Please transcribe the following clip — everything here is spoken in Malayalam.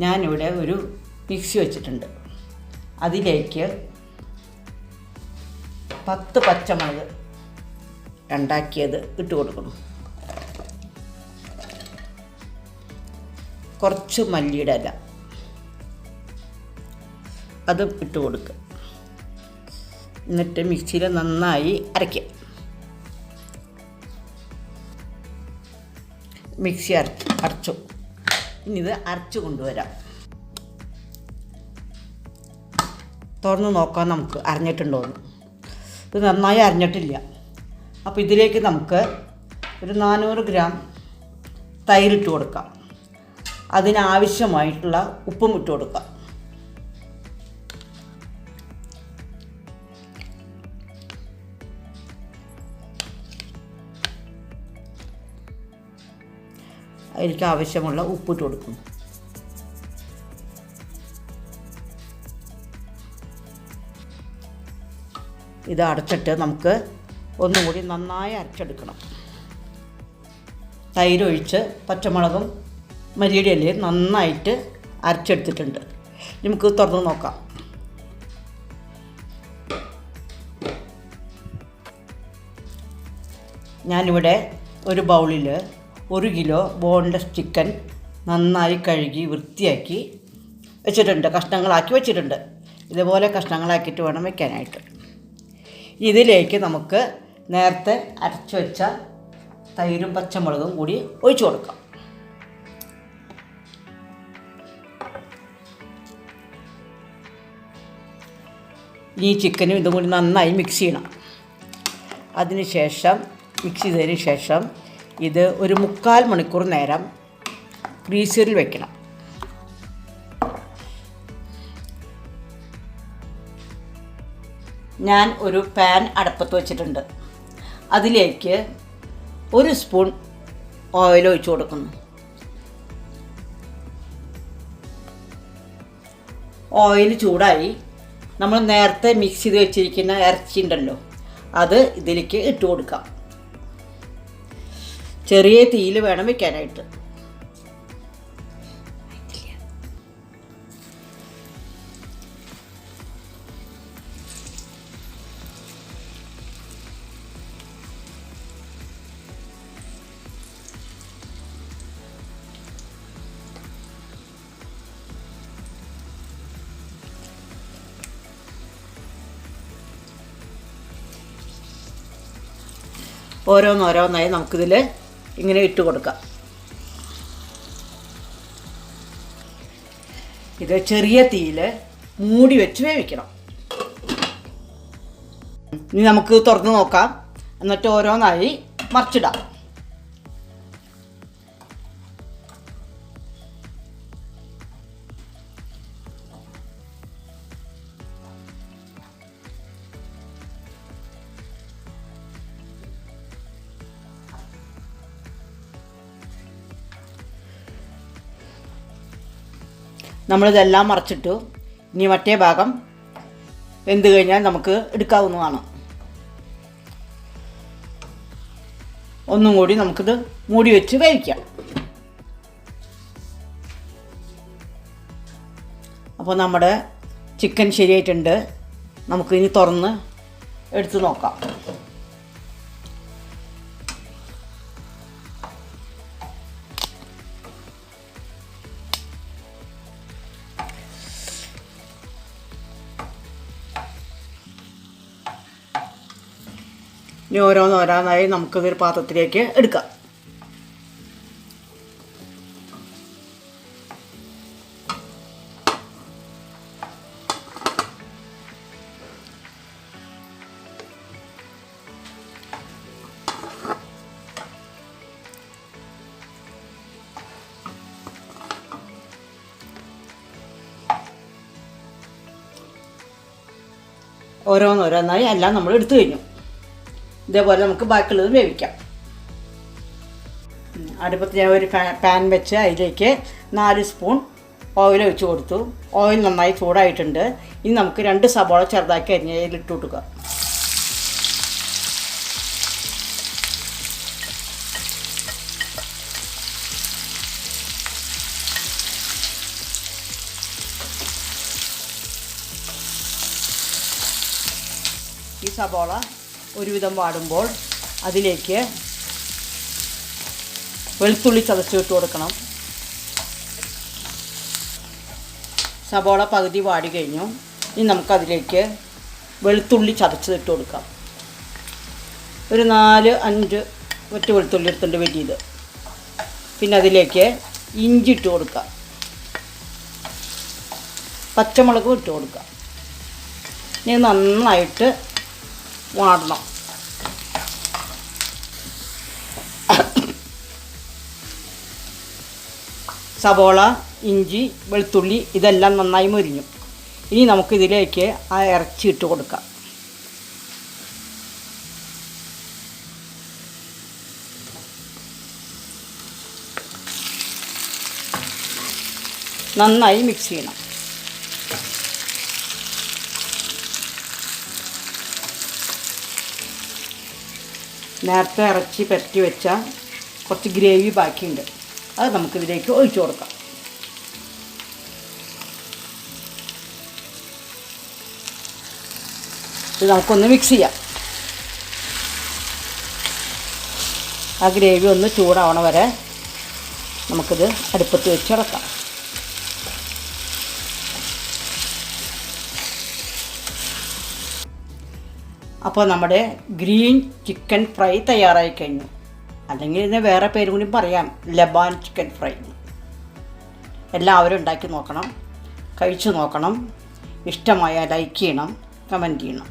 ഞാനിവിടെ ഒരു മിക്സി വെച്ചിട്ടുണ്ട്. അതിലേക്ക് 10 പച്ചമുളക് ഉണ്ടാക്കിയത് ഇട്ട് കൊടുക്കണം. കുറച്ച് മല്ലിയുടെ ഇല അത് ഇട്ട് കൊടുക്കുക. എന്നിട്ട് മിക്സിയിൽ നന്നായി അരയ്ക്കുക. മിക്സി അരച്ചു. ഇനി ഇത് അരച്ചു കൊണ്ടുവരാം. തുറന്ന് നോക്കാം നമുക്ക് അരഞ്ഞിട്ടുണ്ടോയെന്ന്. ഇത് നന്നായി അരഞ്ഞിട്ടില്ല. അപ്പോൾ ഇതിലേക്ക് നമുക്ക് ഒരു 400 ഗ്രാം തൈരിട്ട് കൊടുക്കാം. അതിനാവശ്യമായിട്ടുള്ള ഉപ്പും ഇട്ട് കൊടുക്കാം. അതിലേക്ക് ആവശ്യമുള്ള ഉപ്പിട്ട് കൊടുക്കും. ഇത് അടച്ചിട്ട് നമുക്ക് ഒന്നുകൂടി നന്നായി അരച്ചെടുക്കണം. തൈരൊഴിച്ച് പച്ചമുളകും മല്ലിയുടെ ഇലയും നന്നായിട്ട് അരച്ചെടുത്തിട്ടുണ്ട്. നമുക്ക് തുറന്ന് നോക്കാം. ഞാനിവിടെ ഒരു ബൗളിൽ 1 കിലോ ബോൺലെസ് ചിക്കൻ നന്നായി കഴുകി വൃത്തിയാക്കി വെച്ചിട്ടുണ്ട്. കഷ്ണങ്ങളാക്കി വെച്ചിട്ടുണ്ട്. ഇതുപോലെ കഷ്ണങ്ങളാക്കിയിട്ട് വേണം വയ്ക്കാനായിട്ട്. ഇതിലേക്ക് നമുക്ക് നേരത്തെ അരച്ചു വെച്ച തൈരും പച്ചമുളകും കൂടി ഒഴിച്ചു കൊടുക്കാം. ഈ ചിക്കനും ഇതും കൂടി നന്നായി മിക്സ് ചെയ്യണം. അതിനുശേഷം മിക്സ് ചെയ്തതിന് ശേഷം ഇത് ഒരു 3/4 മണിക്കൂർ നേരം ഫ്രീസറിൽ വെക്കണം. ഞാൻ ഒരു പാൻ അടുപ്പത്ത് വെച്ചിട്ടുണ്ട്. അതിലേക്ക് 1 സ്പൂൺ ഓയിൽ ഒഴിച്ചു കൊടുക്കുന്നു. ഓയിൽ ചൂടായി നമ്മൾ നേരത്തെ മിക്സ് ചെയ്ത് വെച്ചിരിക്കുന്ന ഇറച്ചി ഉണ്ടല്ലോ, അത് ഇതിലേക്ക് ഇട്ട് കൊടുക്കാം. ചെറിയ തീയിൽ വേണം വയ്ക്കാനായിട്ട്. ഓരോന്നോരോന്നായി നമുക്കിതിൽ ഇങ്ങനെ ഇട്ട് കൊടുക്കാം. ഇത് ചെറിയ തീയിൽ മൂടി വെച്ച് വേവിക്കണം. ഇനി നമുക്ക് തുറന്ന് നോക്കാം. എന്നിട്ട് ഓരോന്നായി മറിച്ചിടാം. നമ്മളിതെല്ലാം മറച്ചിട്ടു. ഇനി മറ്റേ ഭാഗം വെന്ത് കഴിഞ്ഞാൽ നമുക്ക് എടുക്കാവുന്നതാണ്. ഒന്നും കൂടി നമുക്കിത് മൂടി വെച്ച് വേവിക്കാം. അപ്പോൾ നമ്മുടെ ചിക്കൻ ശരിയായിട്ടുണ്ട്. നമുക്കിനി തുറന്ന് എടുത്ത് നോക്കാം. ഇനി ഓരോന്നോരോന്നായി നമുക്കിതൊരു പാത്രത്തിലേക്ക് എടുക്കാം. ഓരോന്നോരോന്നായി എല്ലാം നമ്മൾ എടുത്തു കഴിഞ്ഞു. ഇതേപോലെ നമുക്ക് ബാക്കിയുള്ളത് വേവിക്കാം. അടുപ്പത്ത് ഞാൻ ഒരു പാൻ വെച്ച് അതിലേക്ക് 4 സ്പൂൺ ഓയിൽ ഒഴിച്ച് കൊടുത്തു. ഓയിൽ നന്നായി ചൂടായിട്ടുണ്ട്. ഇനി നമുക്ക് 2 സവാള ചെറുതാക്കി അരിഞ്ഞതിലിട്ട് കൊടുക്കുക. ഈ സബോള ഒരുവിധം വാടുമ്പോൾ അതിലേക്ക് വെളുത്തുള്ളി ചതച്ചിട്ട് കൊടുക്കണം. സബോള പകുതി വാടി കഴിഞ്ഞു. ഇനി നമുക്കതിലേക്ക് വെളുത്തുള്ളി ചതച്ചിട്ട് കൊടുക്കാം. ഒരു 4-5 ഒറ്റ വെളുത്തുള്ളി എടുത്തിട്ടുണ്ട് വലിയത്. പിന്നെ അതിലേക്ക് ഇഞ്ചി ഇട്ട് കൊടുക്കാം. പച്ചമുളകും ഇട്ട് കൊടുക്കാം. ഇനി നന്നായിട്ട് വാടണം. സബോള, ഇഞ്ചി, വെളുത്തുള്ളി ഇതെല്ലാം നന്നായി മൊരിഞ്ഞു. ഇനി നമുക്കിതിലേക്ക് ആ ഇറച്ചി ഇട്ട് കൊടുക്കാം. നന്നായി മിക്സ് ചെയ്യണം. നേരത്തെ ഇറച്ചി പരട്ടി വെച്ച കുറച്ച് ഗ്രേവി ബാക്കിയുണ്ട്. അത് നമുക്കിതിലേക്ക് ഒഴിച്ചു കൊടുക്കാം. ഇത് നമുക്കൊന്ന് മിക്സ് ചെയ്യാം. ആ ഗ്രേവി ഒന്ന് ചൂടാവണ വരെ നമുക്കിത് അടുപ്പത്ത് വെച്ച് ഇറക്കാം. അപ്പോൾ നമ്മുടെ ഗ്രീൻ ചിക്കൻ ഫ്രൈ തയ്യാറായി കഴിഞ്ഞു. അല്ലെങ്കിൽ ഇതിന് വേറെ പേരും കൂടി പറയാം, ലബാൻ ചിക്കൻ ഫ്രൈ. എല്ലാവരും ഉണ്ടാക്കി നോക്കണം, കഴിച്ചു നോക്കണം. ഇഷ്ടമായാൽ ലൈക്ക് ചെയ്യണം, കമൻറ്റ് ചെയ്യണം.